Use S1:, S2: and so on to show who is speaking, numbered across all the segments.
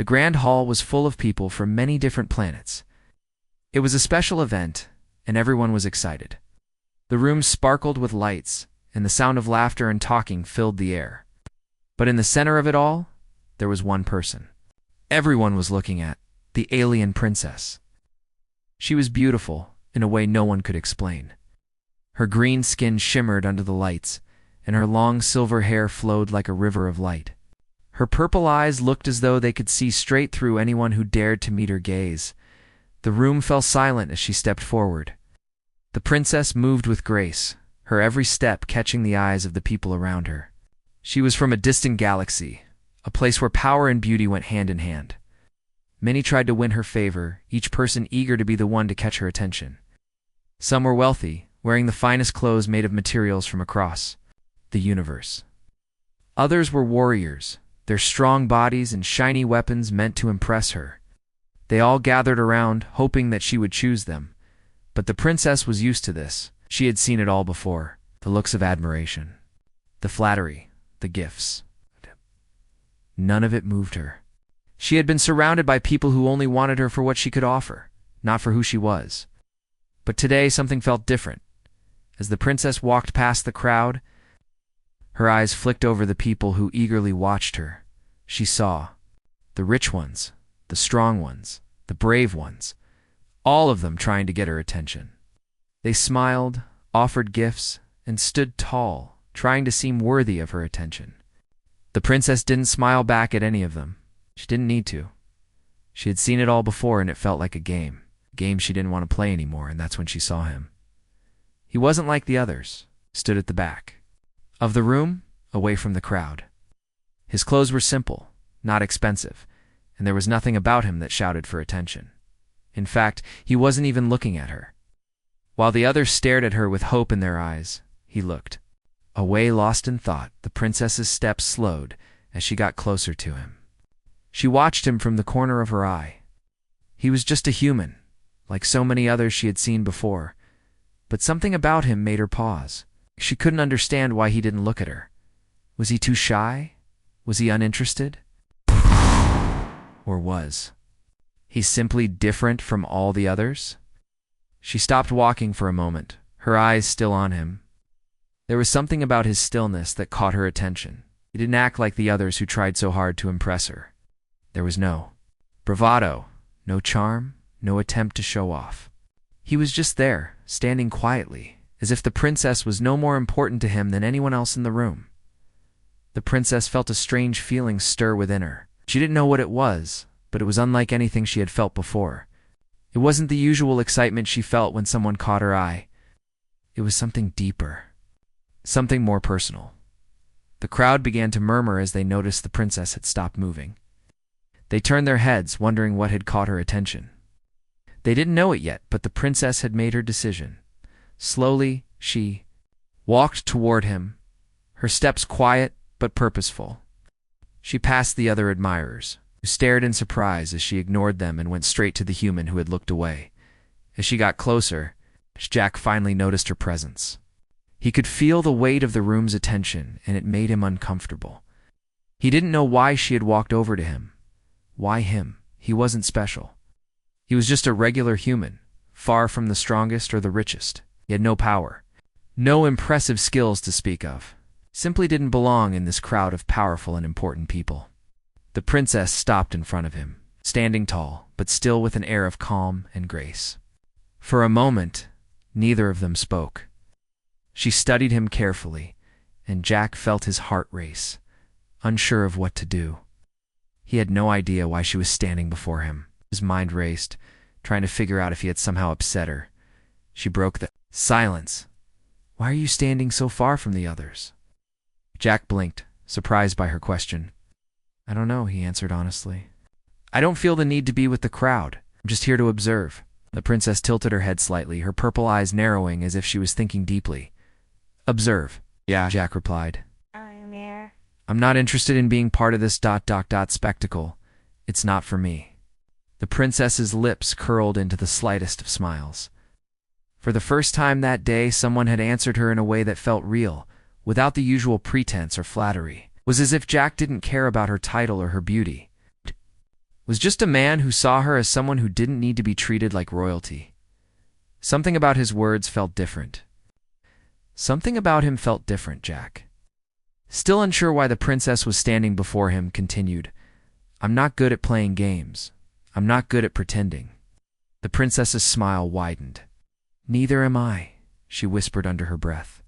S1: The grand hall was full of people from many different planets. It was a special event, and everyone was excited. The room sparkled with lights, and the sound of laughter and talking filled the air. But in the center of it all, there was one person everyone was looking at, the alien princess. She was beautiful in a way no one could explain. Her green skin shimmered under the lights, and her long silver hair flowed like a river of light. Her purple eyes looked as though they could see straight through anyone who dared to meet her gaze. The room fell silent as she stepped forward. The princess moved with grace, her every step catching the eyes of the people around her. She was from a distant galaxy, a place where power and beauty went hand in hand. Many tried to win her favor, each person eager to be the one to catch her attention. Some were wealthy, wearing the finest clothes made of materials from across the universe. Others were warriors, their strong bodies and shiny weapons meant to impress her. They all gathered around, hoping that she would choose them. But the princess was used to this. She had seen it all before. The looks of admiration, the flattery, the gifts. None of it moved her. She had been surrounded by people who only wanted her for what she could offer, not for who she was. But today something felt different. As the princess walked past the crowd, her eyes flicked over the people who eagerly watched her. She saw the rich ones, the strong ones, the brave ones, all of them trying to get her attention. They smiled, offered gifts, and stood tall, trying to seem worthy of her attention. The princess didn't smile back at any of them. She didn't need to. She had seen it all before, and it felt like a game she didn't want to play anymore, and that's when she saw him. He wasn't like the others, stood at the back of the room, away from the crowd. His clothes were simple, not expensive, and there was nothing about him that shouted for attention. In fact, he wasn't even looking at her. While the others stared at her with hope in their eyes, he looked away, lost in thought. The princess's steps slowed as she got closer to him. She watched him from the corner of her eye. He was just a human, like so many others she had seen before, but something about him made her pause. She couldn't understand why he didn't look at her. Was he too shy? Was he uninterested? Or was he simply different from all the others? She stopped walking for a moment, her eyes still on him. There was something about his stillness that caught her attention. He didn't act like the others who tried so hard to impress her. There was no bravado, no charm, no attempt to show off. He was just there, standing quietly, as if the princess was no more important to him than anyone else in the room. The princess felt a strange feeling stir within her. She didn't know what it was, but it was unlike anything she had felt before. It wasn't the usual excitement she felt when someone caught her eye. It was something deeper, something more personal. The crowd began to murmur as they noticed the princess had stopped moving. They turned their heads, wondering what had caught her attention. They didn't know it yet, but the princess had made her decision. Slowly, she walked toward him, her steps quiet but purposeful. She passed the other admirers, who stared in surprise as she ignored them and went straight to the human who had looked away. As she got closer, Jack finally noticed her presence. He could feel the weight of the room's attention, and it made him uncomfortable. He didn't know why she had walked over to him. Why him? He wasn't special. He was just a regular human, far from the strongest or the richest. He had no power, no impressive skills to speak of. Simply didn't belong in this crowd of powerful and important people. The princess stopped in front of him, standing tall, but still with an air of calm and grace. For a moment, neither of them spoke. She studied him carefully, and Jack felt his heart race, unsure of what to do. He had no idea why she was standing before him. His mind raced, trying to figure out if he had somehow upset her. She broke the silence. "Why are you standing so far from the others?" Jack blinked, surprised by her question. "I don't know," he answered honestly. "I don't feel the need to be with the crowd. I'm just here to observe." The princess tilted her head slightly, her purple eyes narrowing as if she was thinking deeply. "Observe." "Yeah," Jack replied. "I'm not interested in being part of this spectacle. It's not for me." The princess's lips curled into the slightest of smiles. For the first time that day, someone had answered her in a way that felt real, without the usual pretense or flattery. It was as if Jack didn't care about her title or her beauty. was just a man who saw her as someone who didn't need to be treated like royalty. Something about his words felt different. Something about him felt different, Jack. Still unsure why the princess was standing before him, continued, "I'm not good at playing games. I'm not good at pretending." The princess's smile widened. "Neither am I," she whispered under her breath.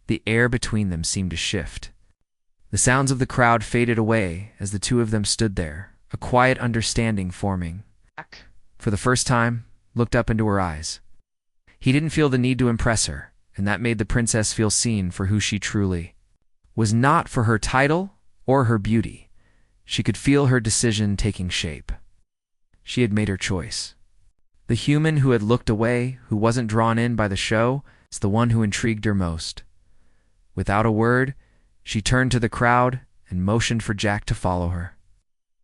S1: The air between them seemed to shift. The sounds of the crowd faded away as the two of them stood there, a quiet understanding forming. Jack, for the first time, looked up into her eyes. He didn't feel the need to impress her, and that made the princess feel seen for who she truly was, not for her title or her beauty. She could feel her decision taking shape. She had made her choice. The human who had looked away, who wasn't drawn in by the show, is the one who intrigued her most. Without a word, she turned to the crowd and motioned for Jack to follow her.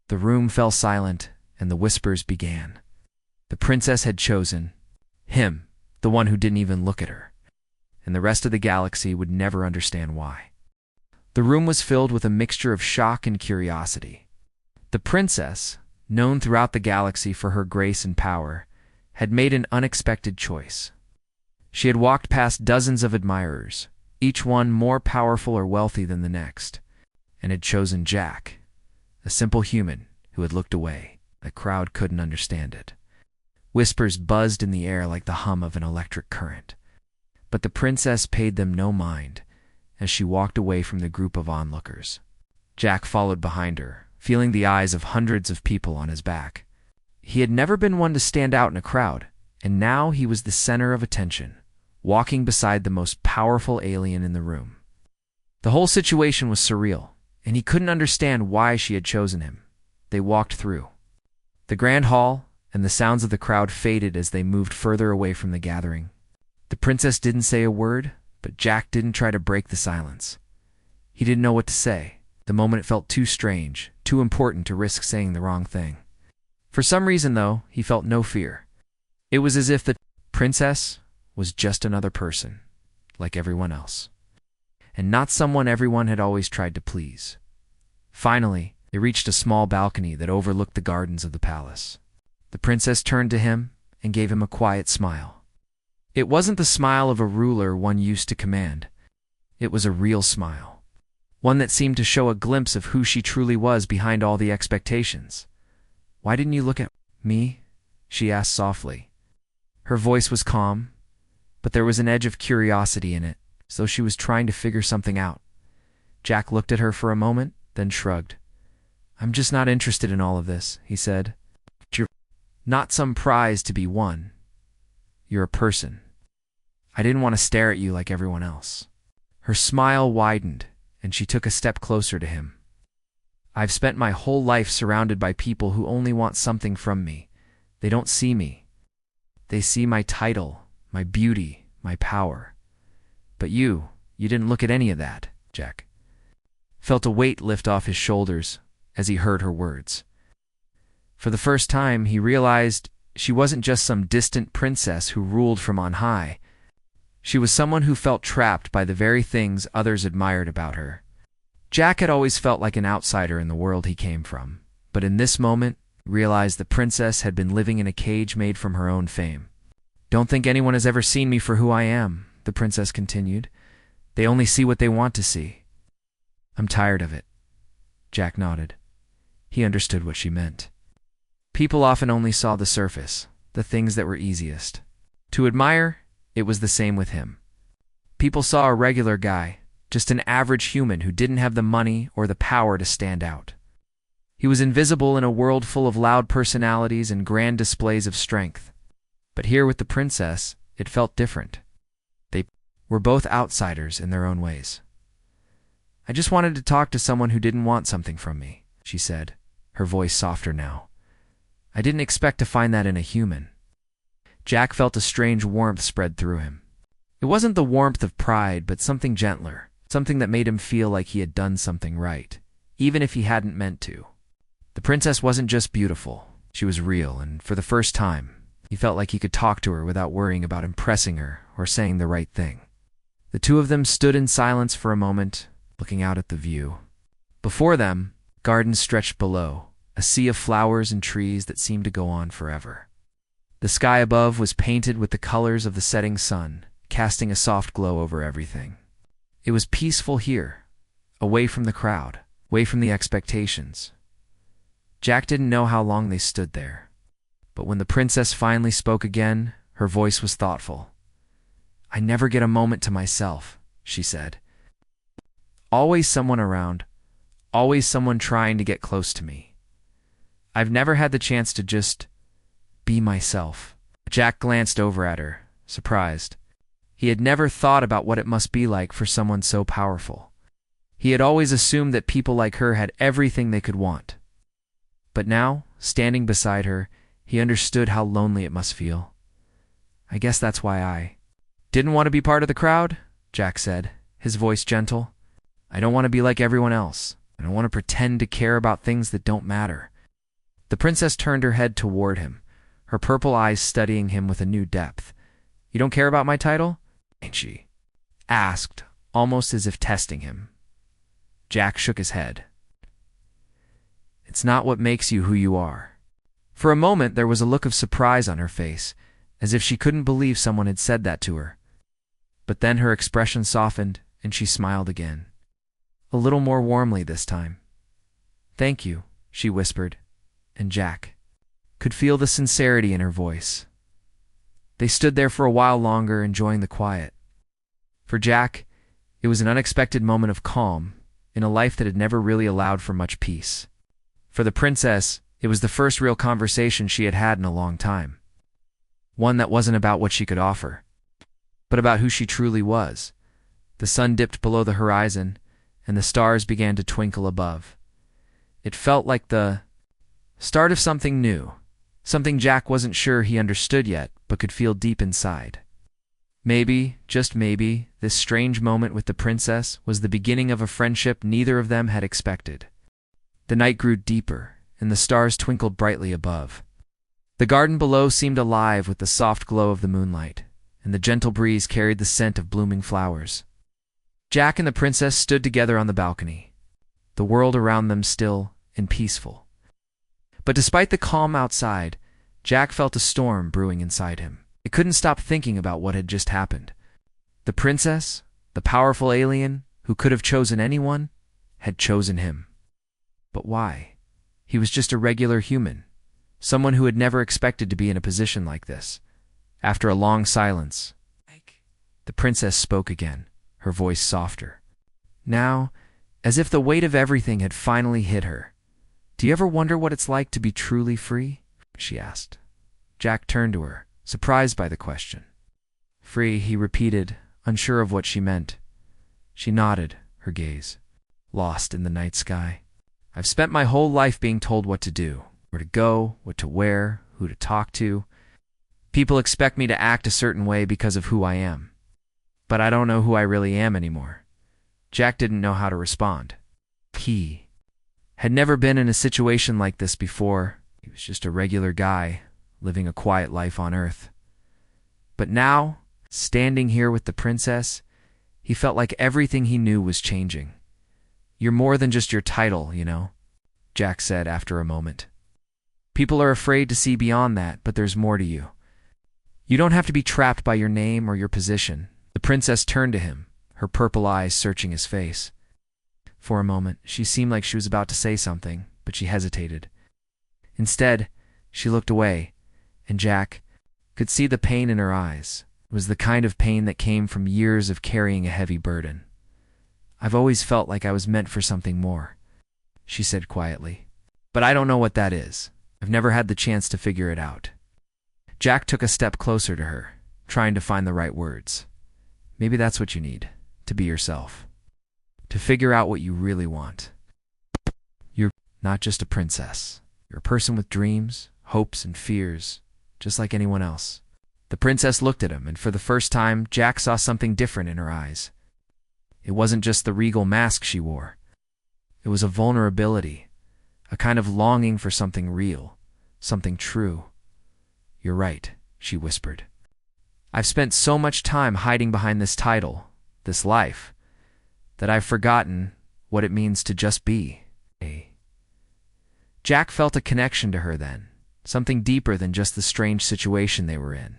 S1: The room fell silent, and the whispers began. The princess had chosen him, the one who didn't even look at her, and the rest of the galaxy would never understand why. The room was filled with a mixture of shock and curiosity. The princess, known throughout the galaxy for her grace and power, had made an unexpected choice. She had walked past dozens of admirers, each one more powerful or wealthy than the next, and had chosen Jack, a simple human who had looked away. The crowd couldn't understand it. Whispers buzzed in the air like the hum of an electric current. But the princess paid them no mind as she walked away from the group of onlookers. Jack followed behind her, feeling the eyes of hundreds of people on his back. He had never been one to stand out in a crowd, and now he was the center of attention, walking beside the most powerful alien in the room. The whole situation was surreal, and he couldn't understand why she had chosen him. They walked through the grand hall, and the sounds of the crowd faded as they moved further away from the gathering. The princess didn't say a word, but Jack didn't try to break the silence. He didn't know what to say. The moment felt too strange, too important to risk saying the wrong thing. For some reason, though, he felt no fear. It was as if the princess was just another person, like everyone else, and not someone everyone had always tried to please. Finally, they reached a small balcony that overlooked the gardens of the palace. The princess turned to him and gave him a quiet smile. It wasn't the smile of a ruler one used to command. It was a real smile, one that seemed to show a glimpse of who she truly was behind all the expectations. "Why didn't you look at me?" she asked softly. Her voice was calm, but there was an edge of curiosity in it, as though she was trying to figure something out. Jack looked at her for a moment, then shrugged. "I'm just not interested in all of this," he said. "You're not some prize to be won. You're a person. I didn't want to stare at you like everyone else." Her smile widened, and she took a step closer to him. "I've spent my whole life surrounded by people who only want something from me. They don't see me. They see my title, my beauty, my power. But you didn't look at any of that." Jack felt a weight lift off his shoulders as he heard her words. For the first time, he realized she wasn't just some distant princess who ruled from on high. She was someone who felt trapped by the very things others admired about her. Jack had always felt like an outsider in the world he came from, but in this moment, realized the princess had been living in a cage made from her own fame. "Don't think anyone has ever seen me for who I am," the princess continued. "They only see what they want to see." "I'm tired of it." Jack nodded. He understood what she meant. People often only saw the surface, the things that were easiest to admire. It was the same with him. People saw a regular guy, just an average human who didn't have the money or the power to stand out. He was invisible in a world full of loud personalities and grand displays of strength. But here with the princess, it felt different. They were both outsiders in their own ways. "I just wanted to talk to someone who didn't want something from me," she said, her voice softer now. "I didn't expect to find that in a human." Jack felt a strange warmth spread through him. It wasn't the warmth of pride, but something gentler, something that made him feel like he had done something right, even if he hadn't meant to. The princess wasn't just beautiful, she was real, and for the first time, he felt like he could talk to her without worrying about impressing her or saying the right thing. The two of them stood in silence for a moment, looking out at the view. Before them, gardens stretched below, a sea of flowers and trees that seemed to go on forever. The sky above was painted with the colors of the setting sun, casting a soft glow over everything. It was peaceful here, away from the crowd, away from the expectations. Jack didn't know how long they stood there, but when the princess finally spoke again, her voice was thoughtful. "I never get a moment to myself," she said. "Always someone around, always someone trying to get close to me. I've never had the chance to just be myself." Jack glanced over at her, surprised. He had never thought about what it must be like for someone so powerful. He had always assumed that people like her had everything they could want. But now, standing beside her, he understood how lonely it must feel. "I guess that's why I didn't want to be part of the crowd," Jack said, his voice gentle. "I don't want to be like everyone else. I don't want to pretend to care about things that don't matter." The princess turned her head toward him, her purple eyes studying him with a new depth. "You don't care about my title?" she asked, almost as if testing him. Jack shook his head. "It's not what makes you who you are." For a moment there was a look of surprise on her face, as if she couldn't believe someone had said that to her. But then her expression softened, and she smiled again. A little more warmly this time. "Thank you," she whispered, and Jack could feel the sincerity in her voice. They stood there for a while longer, enjoying the quiet. For Jack, it was an unexpected moment of calm in a life that had never really allowed for much peace. For the princess, it was the first real conversation she had had in a long time. One that wasn't about what she could offer, but about who she truly was. The sun dipped below the horizon, and the stars began to twinkle above. It felt like the start of something new, something Jack wasn't sure he understood yet, but could feel deep inside. Maybe, just maybe, this strange moment with the princess was the beginning of a friendship neither of them had expected. The night grew deeper, and the stars twinkled brightly above. The garden below seemed alive with the soft glow of the moonlight, and the gentle breeze carried the scent of blooming flowers. Jack and the princess stood together on the balcony, the world around them still and peaceful. But despite the calm outside, Jack felt a storm brewing inside him. He couldn't stop thinking about what had just happened. The princess, the powerful alien who could have chosen anyone, had chosen him. But why? He was just a regular human, someone who had never expected to be in a position like this. After a long silence, the princess spoke again, her voice softer. Now, as if the weight of everything had finally hit her. "Do you ever wonder what it's like to be truly free?" she asked. Jack turned to her, surprised by the question. "Free," he repeated, unsure of what she meant. She nodded, her gaze lost in the night sky. "I've spent my whole life being told what to do, where to go, what to wear, who to talk to. People expect me to act a certain way because of who I am. But I don't know who I really am anymore." Jack didn't know how to respond. He had never been in a situation like this before. He was just a regular guy, living a quiet life on Earth. But now, standing here with the princess, he felt like everything he knew was changing. "You're more than just your title, you know," Jack said after a moment. "People are afraid to see beyond that, but there's more to you. You don't have to be trapped by your name or your position." The princess turned to him, her purple eyes searching his face. For a moment, she seemed like she was about to say something, but she hesitated. Instead, she looked away, and Jack could see the pain in her eyes. It was the kind of pain that came from years of carrying a heavy burden. "I've always felt like I was meant for something more," she said quietly. "But I don't know what that is. I've never had the chance to figure it out." Jack took a step closer to her, trying to find the right words. "Maybe that's what you need, to be yourself. To figure out what you really want. You're not just a princess. You're a person with dreams, hopes, and fears, just like anyone else." The princess looked at him, and for the first time, Jack saw something different in her eyes. It wasn't just the regal mask she wore. It was a vulnerability, a kind of longing for something real, something true. "You're right," she whispered. "I've spent so much time hiding behind this title, this life, that I've forgotten what it means to just be. Jack felt a connection to her then, something deeper than just the strange situation they were in.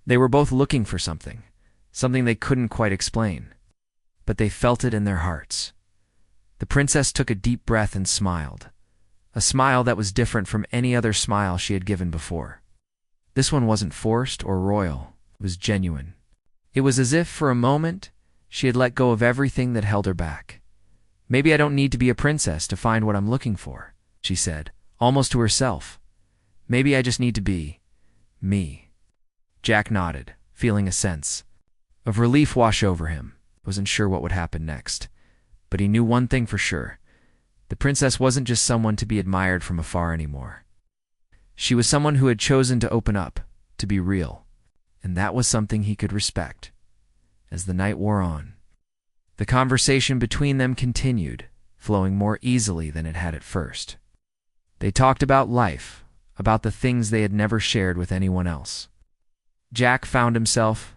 S1: They were both looking for something they couldn't quite explain, but they felt it in their hearts. The princess took a deep breath and smiled, a smile that was different from any other smile she had given before. This one wasn't forced or royal, it was genuine. It was as if, for a moment, she had let go of everything that held her back. "Maybe I don't need to be a princess to find what I'm looking for," she said, almost to herself. "Maybe I just need to be me." Jack nodded, feeling a sense of relief wash over him. Wasn't sure what would happen next, but he knew one thing for sure. The princess wasn't just someone to be admired from afar anymore. She was someone who had chosen to open up, to be real, and that was something he could respect. As the night wore on, the conversation between them continued, flowing more easily than it had at first. They talked about life, about the things they had never shared with anyone else. Jack found himself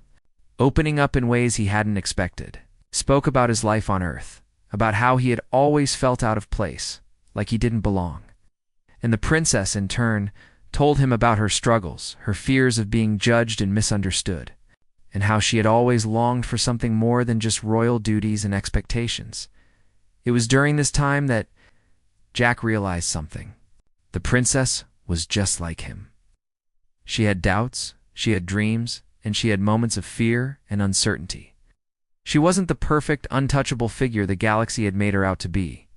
S1: opening up in ways he hadn't expected. Spoke about his life on Earth, about how he had always felt out of place, like he didn't belong. And the princess, in turn, told him about her struggles, her fears of being judged and misunderstood, and how she had always longed for something more than just royal duties and expectations. It was during this time that Jack realized something. The princess was just like him. She had doubts, she had dreams, and she had moments of fear and uncertainty. She wasn't the perfect, untouchable figure the galaxy had made her out to be.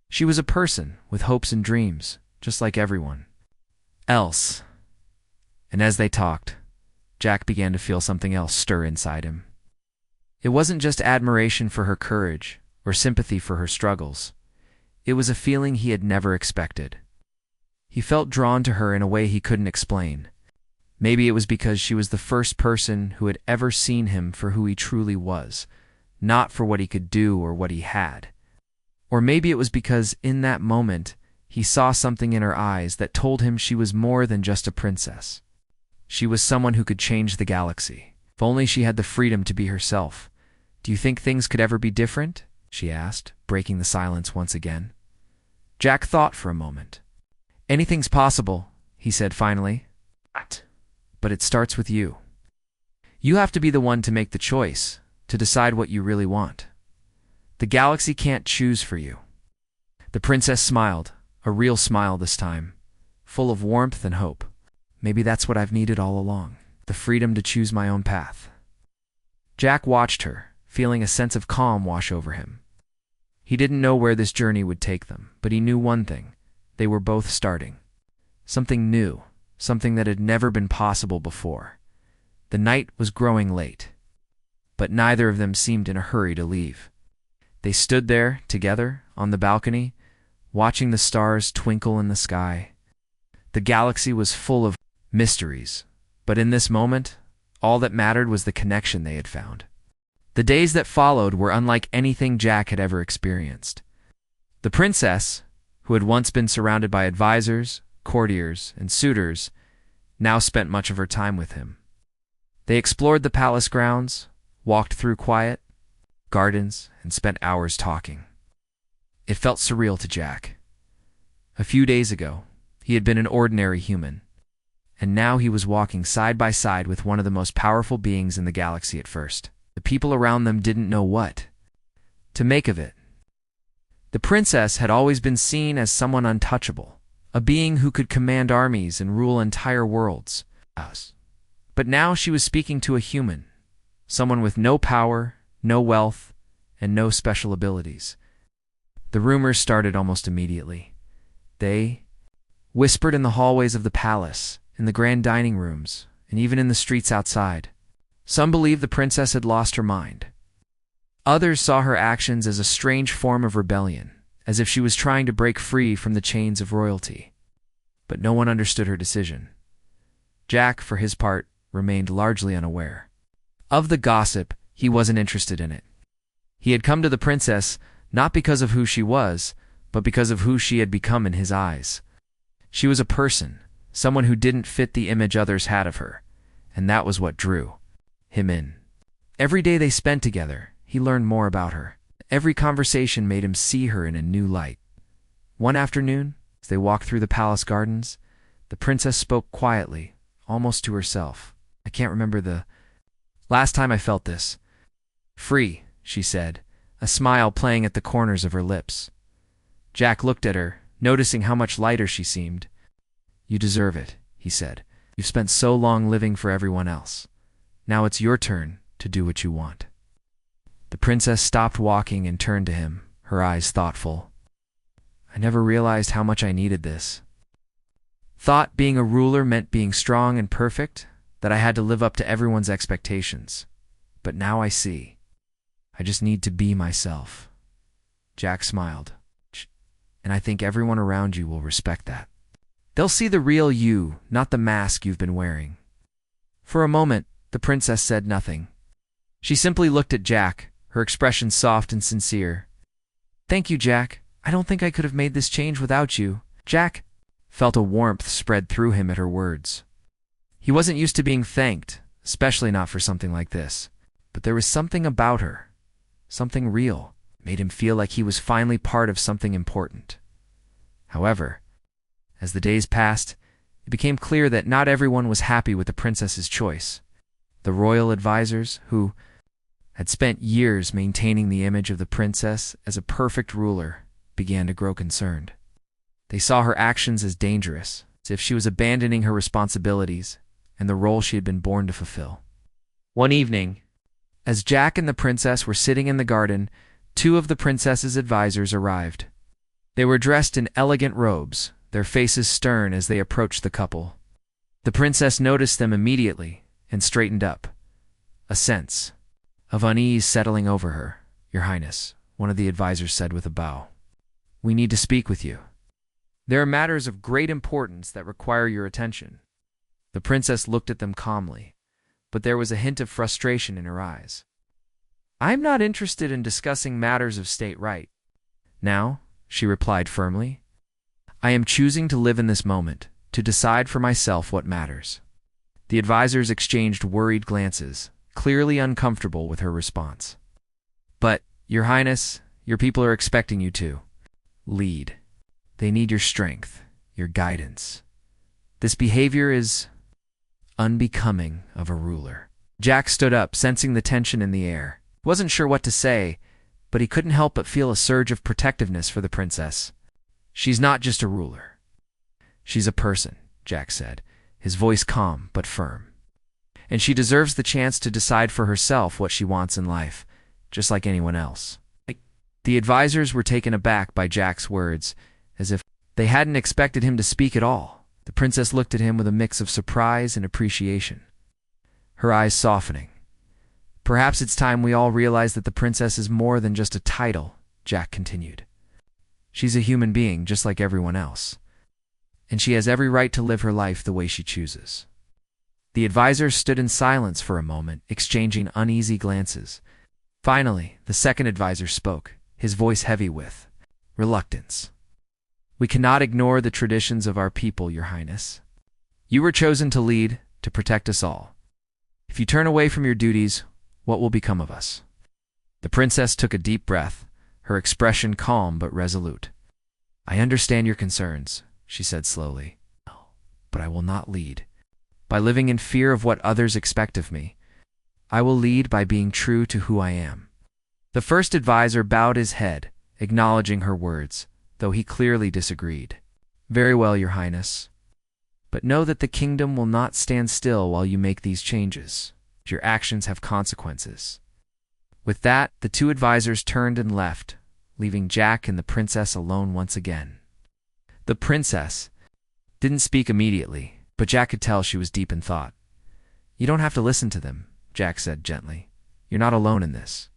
S1: She was a person with hopes and dreams, just like everyone else. And as they talked, Jack began to feel something else stir inside him. It wasn't just admiration for her courage or sympathy for her struggles. It was a feeling he had never expected. He felt drawn to her in a way he couldn't explain. Maybe it was because she was the first person who had ever seen him for who he truly was, not for what he could do or what he had. Or maybe it was because in that moment he saw something in her eyes that told him she was more than just a princess. She was someone who could change the galaxy, if only she had the freedom to be herself. "Do you think things could ever be different?" she asked, breaking the silence once again. Jack thought for a moment. "Anything's possible," he said finally. "But it starts with you. You have to be the one to make the choice, to decide what you really want. The galaxy can't choose for you." The princess smiled, a real smile this time, full of warmth and hope. "Maybe that's what I've needed all along, the freedom to choose my own path." Jack watched her, feeling a sense of calm wash over him. He didn't know where this journey would take them, but he knew one thing: they were both starting something new, something that had never been possible before. The night was growing late, but neither of them seemed in a hurry to leave. They stood there, together, on the balcony, watching the stars twinkle in the sky. The galaxy was full of mysteries, but in this moment, all that mattered was the connection they had found. The days that followed were unlike anything Jack had ever experienced. The princess, who had once been surrounded by advisors, courtiers, and suitors, now spent much of her time with him. They explored the palace grounds, walked through quiet gardens, and spent hours talking. It felt surreal to Jack. A few days ago, he had been an ordinary human, and now he was walking side by side with one of the most powerful beings in the galaxy at first. The people around them didn't know what to make of it. The princess had always been seen as someone untouchable, a being who could command armies and rule entire worlds. But now she was speaking to a human, someone with no power, no wealth, and no special abilities. The rumors started almost immediately. They whispered in the hallways of the palace, in the grand dining rooms, and even in the streets outside. Some believed the princess had lost her mind. Others saw her actions as a strange form of rebellion, as if she was trying to break free from the chains of royalty. But no one understood her decision. Jack, for his part, remained largely unaware. Of the gossip, he wasn't interested in it. He had come to the princess not because of who she was, but because of who she had become in his eyes. She was a person, someone who didn't fit the image others had of her, and that was what drew him in. Every day they spent together, he learned more about her. Every conversation made him see her in a new light. One afternoon, As they walked through the palace gardens, the princess spoke quietly, almost to herself. I can't remember the last time I felt this. Free, she said, a smile playing at the corners of her lips. Jack looked at her, noticing how much lighter she seemed. You deserve it, he said. You've spent so long living for everyone else. Now it's your turn to do what you want. The princess stopped walking and turned to him, her eyes thoughtful. I never realized how much I needed this. Thought being a ruler meant being strong and perfect, that I had to live up to everyone's expectations. But now I see. I just need to be myself. Jack smiled. And I think everyone around you will respect that. They'll see the real you, not the mask you've been wearing. For a moment, the princess said nothing. She simply looked at Jack, her expression soft and sincere. Thank you, Jack. I don't think I could have made this change without you. Jack felt a warmth spread through him at her words. He wasn't used to being thanked, especially not for something like this. But there was something about her, something real, made him feel like he was finally part of something important. However, as the days passed, it became clear that not everyone was happy with the princess's choice. The royal advisors, who had spent years maintaining the image of the princess as a perfect ruler, began to grow concerned. They saw her actions as dangerous, as if she was abandoning her responsibilities and the role she had been born to fulfill. One evening, as Jack and the princess were sitting in the garden, two of the princess's advisors arrived. They were dressed in elegant robes, their faces stern as they approached the couple. The princess noticed them immediately and straightened up, a sense of unease settling over her. Your Highness, one of the advisors said with a bow. We need to speak with you. There are matters of great importance that require your attention. The princess looked at them calmly, but there was a hint of frustration in her eyes. I'm not interested in discussing matters of state right now, she replied firmly. I am choosing to live in this moment, to decide for myself what matters. The advisors exchanged worried glances, clearly uncomfortable with her response. But, Your Highness, your people are expecting you to lead. They need your strength, your guidance. This behavior is unbecoming of a ruler. Jack stood up, sensing the tension in the air. He wasn't sure what to say, but he couldn't help but feel a surge of protectiveness for the princess. She's not just a ruler. She's a person, Jack said, his voice calm but firm. And she deserves the chance to decide for herself what she wants in life, just like anyone else. The advisors were taken aback by Jack's words, as if they hadn't expected him to speak at all. The princess looked at him with a mix of surprise and appreciation, her eyes softening. Perhaps it's time we all realize that the princess is more than just a title, Jack continued. She's a human being just like everyone else, and she has every right to live her life the way she chooses. The advisors stood in silence for a moment, exchanging uneasy glances. Finally, the second advisor spoke, his voice heavy with reluctance. We cannot ignore the traditions of our people, Your Highness. You were chosen to lead, to protect us all. If you turn away from your duties, what will become of us? The princess took a deep breath, her expression calm but resolute. I understand your concerns, she said slowly, but I will not lead by living in fear of what others expect of me. I will lead by being true to who I am. The first advisor bowed his head, acknowledging her words, though he clearly disagreed. Very well, Your Highness. But know that the kingdom will not stand still while you make these changes. Your actions have consequences. With that, the two advisors turned and left, leaving Jack and the princess alone once again. The princess didn't speak immediately, but Jack could tell she was deep in thought. You don't have to listen to them, Jack said gently. You're not alone in this.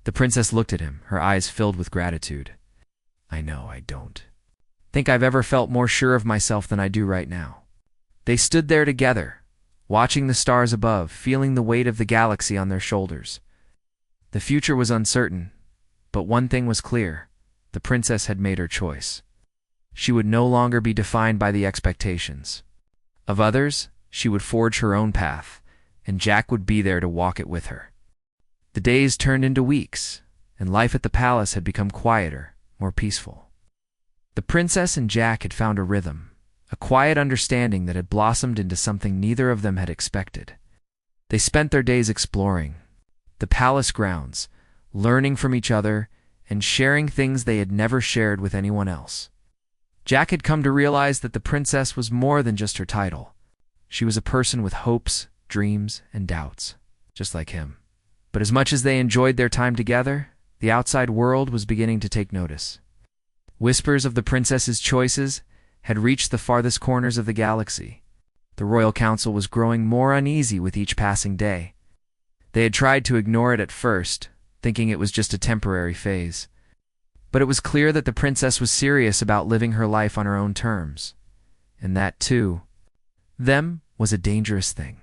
S1: The princess looked at him, her eyes filled with gratitude. I know I don't think I've ever felt more sure of myself than I do right now. They stood there together, watching the stars above, feeling the weight of the galaxy on their shoulders. The future was uncertain, but one thing was clear. The princess had made her choice. She would no longer be defined by the expectations of others. She would forge her own path, and Jack would be there to walk it with her. The days turned into weeks, and life at the palace had become quieter, more peaceful. The princess and Jack had found a rhythm, a quiet understanding that had blossomed into something neither of them had expected. They spent their days exploring the palace grounds, learning from each other, and sharing things they had never shared with anyone else. Jack had come to realize that the princess was more than just her title. She was a person with hopes, dreams, and doubts, just like him. But as much as they enjoyed their time together, the outside world was beginning to take notice. Whispers of the princess's choices had reached the farthest corners of the galaxy. The royal council was growing more uneasy with each passing day. They had tried to ignore it at first, thinking it was just a temporary phase. But it was clear that the princess was serious about living her life on her own terms. And that, too, them, was a dangerous thing.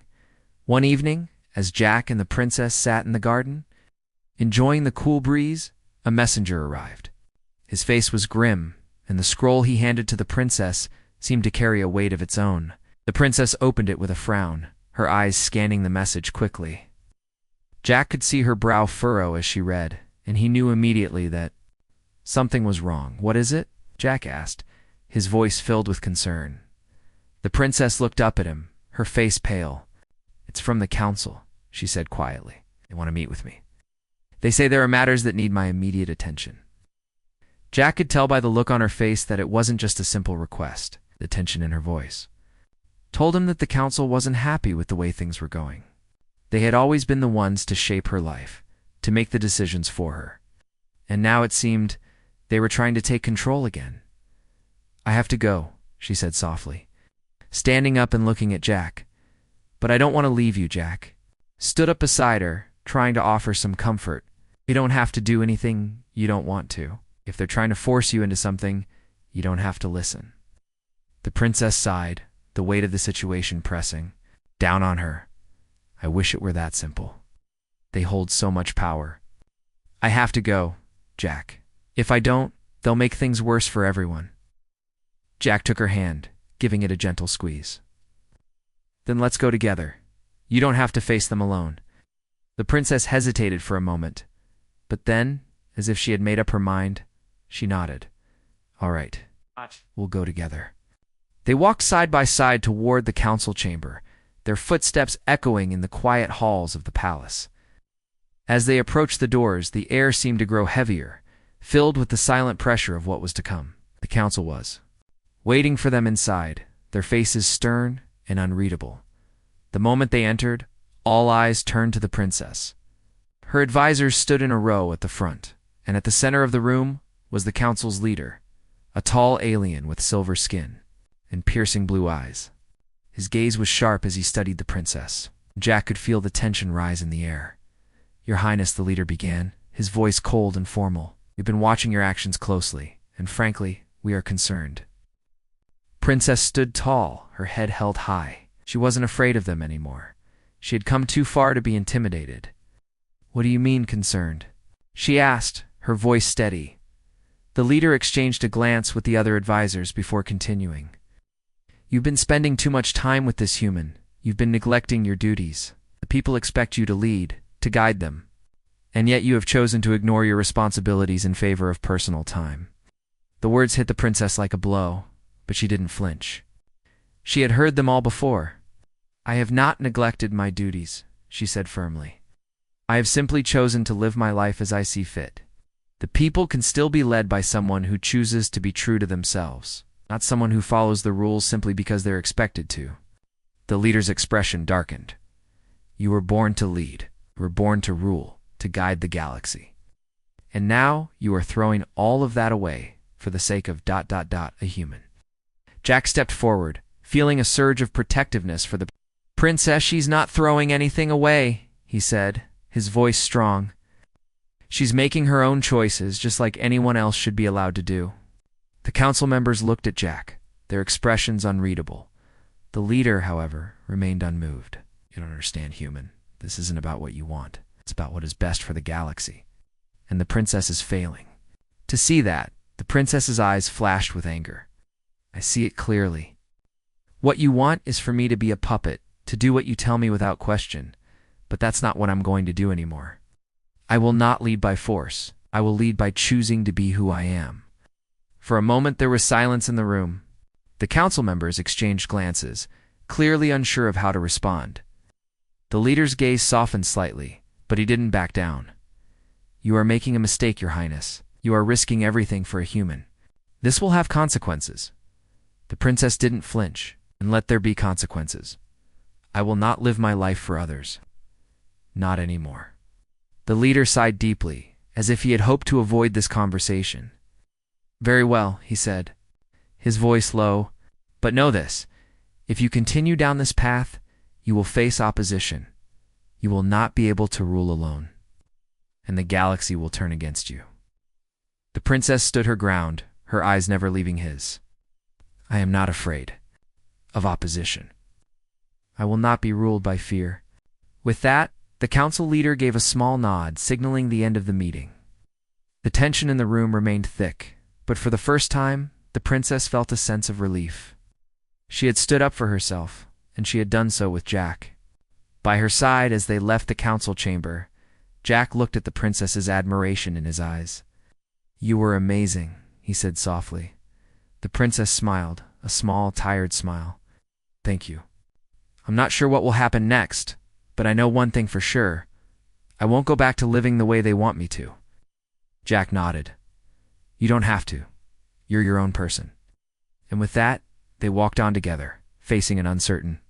S1: One evening, as Jack and the princess sat in the garden, enjoying the cool breeze, a messenger arrived. His face was grim, and the scroll he handed to the princess seemed to carry a weight of its own. The princess opened it with a frown, her eyes scanning the message quickly. Jack could see her brow furrow as she read, and he knew immediately that something was wrong. "What is it?" Jack asked, his voice filled with concern. The princess looked up at him, her face pale. "It's from the council," she said quietly. "They want to meet with me. They say there are matters that need my immediate attention." Jack could tell by the look on her face that it wasn't just a simple request. The tension in her voice told him that the council wasn't happy with the way things were going. They had always been the ones to shape her life, to make the decisions for her. And now it seemed they were trying to take control again. "I have to go," she said softly, standing up and looking at Jack. "But I don't want to leave you," Jack stood up beside her, trying to offer some comfort. "You don't have to do anything you don't want to. If they're trying to force you into something, you don't have to listen." The princess sighed, the weight of the situation pressing down on her. "I wish it were that simple. They hold so much power." "I have to go, Jack. If I don't, they'll make things worse for everyone." Jack took her hand, giving it a gentle squeeze. "Then let's go together. You don't have to face them alone." The princess hesitated for a moment, but then, as if she had made up her mind, she nodded. "All right, we'll go together." They walked side by side toward the council chamber, their footsteps echoing in the quiet halls of the palace. As they approached the doors, the air seemed to grow heavier, filled with the silent pressure of what was to come. The council was waiting for them inside, their faces stern and unreadable. The moment they entered, all eyes turned to the princess. Her advisors stood in a row at the front, and at the center of the room was the council's leader, a tall alien with silver skin and piercing blue eyes. His gaze was sharp as he studied the princess. Jack could feel the tension rise in the air. "Your Highness," the leader began, his voice cold and formal. "We've been watching your actions closely, and frankly, we are concerned." Princess stood tall, her head held high. She wasn't afraid of them anymore. She had come too far to be intimidated. "What do you mean, concerned?" she asked, her voice steady. The leader exchanged a glance with the other advisors before continuing. "You've been spending too much time with this human. You've been neglecting your duties. The people expect you to lead, to guide them. And yet you have chosen to ignore your responsibilities in favor of personal time." The words hit the princess like a blow, but she didn't flinch. She had heard them all before. "I have not neglected my duties," she said firmly. "I have simply chosen to live my life as I see fit. The people can still be led by someone who chooses to be true to themselves, not someone who follows the rules simply because they're expected to." The leader's expression darkened. "You were born to lead. You were born to rule, to guide the galaxy. And now you are throwing all of that away for the sake of ... a human." Jack stepped forward, feeling a surge of protectiveness for the princess. "She's not throwing anything away," he said, his voice strong. "She's making her own choices, just like anyone else should be allowed to do." The council members looked at Jack, their expressions unreadable. The leader, however, remained unmoved. "You don't understand, human. This isn't about what you want. It's about what is best for the galaxy. And the princess is failing." To see that, the princess's eyes flashed with anger. "I see it clearly. What you want is for me to be a puppet, to do what you tell me without question. But that's not what I'm going to do anymore. I will not lead by force. I will lead by choosing to be who I am." For a moment there was silence in the room. The council members exchanged glances, clearly unsure of how to respond. The leader's gaze softened slightly, but he didn't back down. "You are making a mistake, Your Highness. You are risking everything for a human. This will have consequences." The princess didn't flinch, and let there be consequences. "I will not live my life for others. Not anymore." The leader sighed deeply, as if he had hoped to avoid this conversation. "Very well," he said, his voice low, "but know this. If you continue down this path, you will face opposition. You will not be able to rule alone, and the galaxy will turn against you." The princess stood her ground, her eyes never leaving his. "I am not afraid of opposition. I will not be ruled by fear." With that, the council leader gave a small nod, signaling the end of the meeting. The tension in the room remained thick, but for the first time, the princess felt a sense of relief. She had stood up for herself, and she had done so with Jack. By her side as they left the council chamber, Jack looked at the princess's admiration in his eyes. "You were amazing," he said softly. The princess smiled, a small, tired smile. "Thank you. I'm not sure what will happen next, but I know one thing for sure. I won't go back to living the way they want me to." Jack nodded. "You don't have to. You're your own person." And with that, they walked on together, facing an uncertain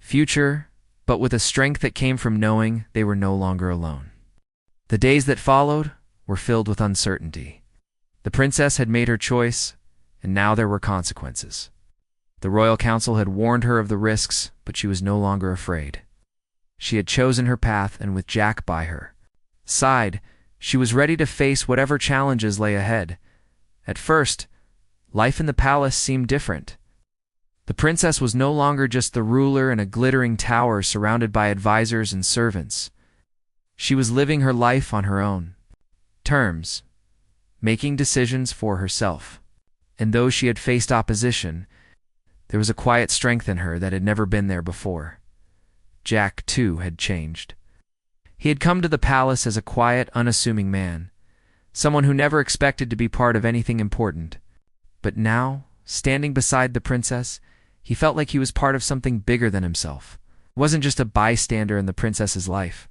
S1: future, but with a strength that came from knowing they were no longer alone. The days that followed were filled with uncertainty. The princess had made her choice, and now there were consequences. The royal council had warned her of the risks, but she was no longer afraid. She had chosen her path, and with Jack by her side, she was ready to face whatever challenges lay ahead. At first, life in the palace seemed different. The princess was no longer just the ruler in a glittering tower surrounded by advisors and servants. She was living her life on her own terms, making decisions for herself. And though she had faced opposition, there was a quiet strength in her that had never been there before. Jack, too, had changed. He had come to the palace as a quiet, unassuming man, someone who never expected to be part of anything important. But now, standing beside the princess, he felt like he was part of something bigger than himself. He wasn't just a bystander in the princess's life.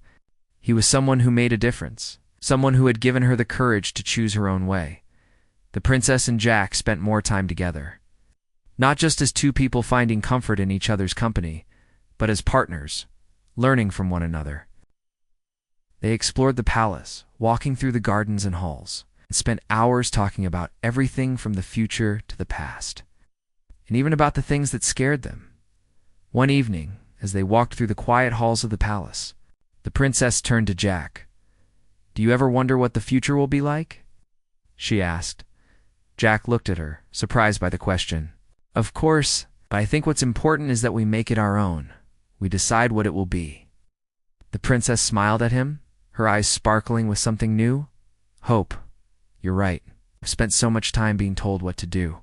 S1: He was someone who made a difference, someone who had given her the courage to choose her own way. The princess and Jack spent more time together, not just as two people finding comfort in each other's company, but as partners, learning from one another. They explored the palace, walking through the gardens and halls, and spent hours talking about everything from the future to the past, and even about the things that scared them. One evening, as they walked through the quiet halls of the palace, the princess turned to Jack. "Do you ever wonder what the future will be like?" she asked. Jack looked at her, surprised by the question. "Of course, but I think what's important is that we make it our own. We decide what it will be." The princess smiled at him, her eyes sparkling with something new. "Hope. You're right. I've spent so much time being told what to do,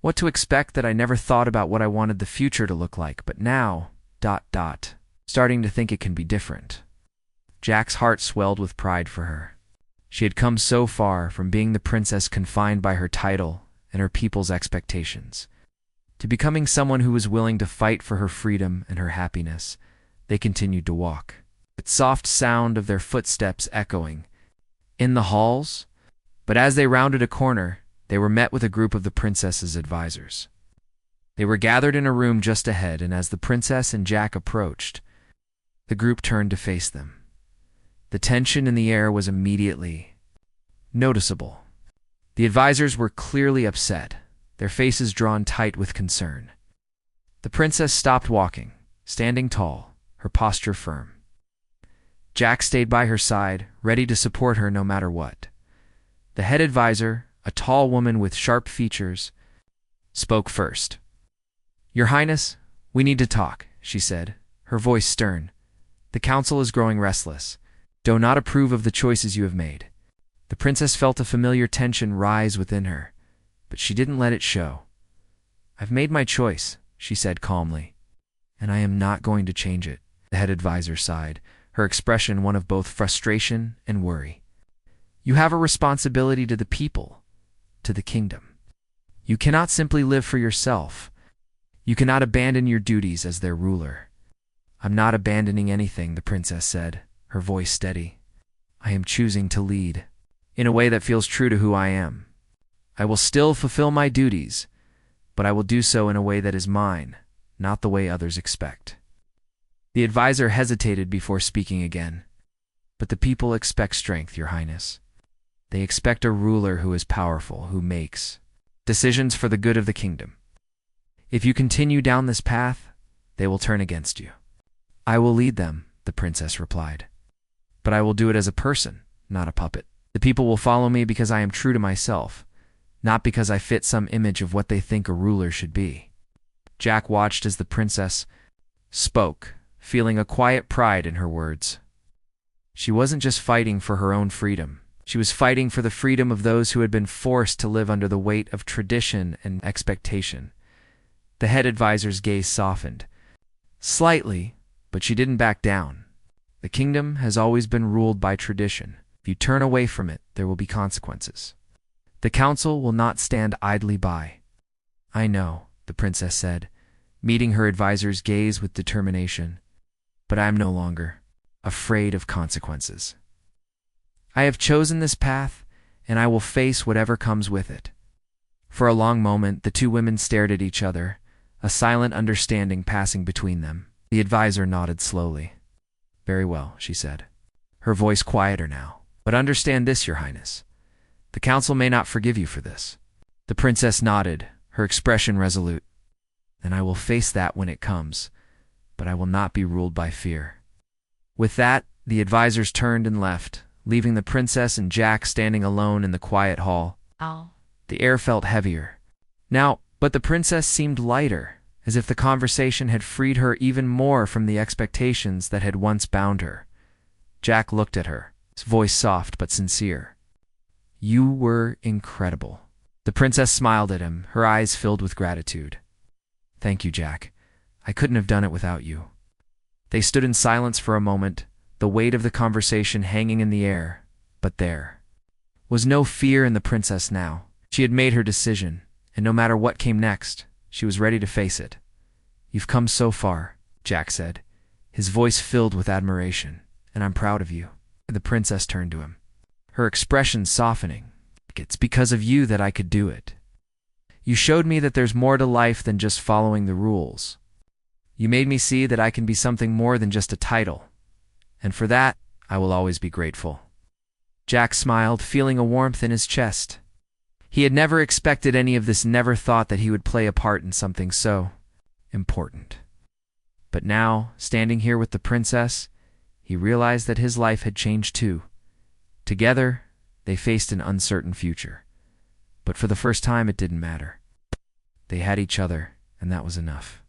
S1: what to expect, that I never thought about what I wanted the future to look like, but now, starting to think it can be different." Jack's heart swelled with pride for her. She had come so far from being the princess confined by her title and her people's expectations, to becoming someone who was willing to fight for her freedom and her happiness. They continued to walk, the soft sound of their footsteps echoing in the halls, but as they rounded a corner, they were met with a group of the princess's advisors. They were gathered in a room just ahead, and as the princess and Jack approached, the group turned to face them. The tension in the air was immediately noticeable. The advisors were clearly upset, their faces drawn tight with concern. The princess stopped walking, standing tall, her posture firm. Jack stayed by her side, ready to support her no matter what. The head advisor, a tall woman with sharp features, spoke first. "Your Highness, we need to talk," she said, her voice stern. "The council is growing restless. Do not approve of the choices you have made." The princess felt a familiar tension rise within her, but she didn't let it show. "I've made my choice," she said calmly, "and I am not going to change it." The head advisor sighed, her expression one of both frustration and worry. "You have a responsibility to the people, to the kingdom. You cannot simply live for yourself. You cannot abandon your duties as their ruler. I'm not abandoning anything, the princess said, her voice steady. I am choosing to lead, in a way that feels true to who I am. I will still fulfill my duties, but I will do so in a way that is mine, not the way others expect. The advisor hesitated before speaking again. But the people expect strength, Your Highness. They expect a ruler who is powerful, who makes decisions for the good of the kingdom. If you continue down this path, they will turn against you. I will lead them, the princess replied. But I will do it as a person, not a puppet. The people will follow me because I am true to myself, not because I fit some image of what they think a ruler should be. Jack watched as the princess spoke, feeling a quiet pride in her words. She wasn't just fighting for her own freedom. She was fighting for the freedom of those who had been forced to live under the weight of tradition and expectation. The head advisor's gaze softened. Slightly, but she didn't back down. The kingdom has always been ruled by tradition. If you turn away from it, there will be consequences. The council will not stand idly by. I know, the princess said, meeting her advisor's gaze with determination. But I am no longer afraid of consequences. I have chosen this path, and I will face whatever comes with it. For a long moment, the two women stared at each other, a silent understanding passing between them. The advisor nodded slowly. Very well, she said, her voice quieter now. But understand this, Your Highness. The council may not forgive you for this. The princess nodded, her expression resolute. And I will face that when it comes, but I will not be ruled by fear. With that, the advisors turned and left, leaving the princess and Jack standing alone in the quiet hall. The air felt heavier. But the princess seemed lighter, as if the conversation had freed her even more from the expectations that had once bound her. Jack looked at her, his voice soft but sincere. You were incredible. The princess smiled at him, her eyes filled with gratitude. Thank you, Jack. I couldn't have done it without you. They stood in silence for a moment, the weight of the conversation hanging in the air, but there was no fear in the princess now. She had made her decision, and no matter what came next, she was ready to face it. You've come so far, Jack said, his voice filled with admiration, and I'm proud of you. The princess turned to him, her expression softening. It's because of you that I could do it. You showed me that there's more to life than just following the rules. You made me see that I can be something more than just a title, and for that, I will always be grateful. Jack smiled, feeling a warmth in his chest. He had never expected any of this, never thought that he would play a part in something so important. But now, standing here with the princess, he realized that his life had changed too. Together, they faced an uncertain future. But for the first time, it didn't matter. They had each other, and that was enough.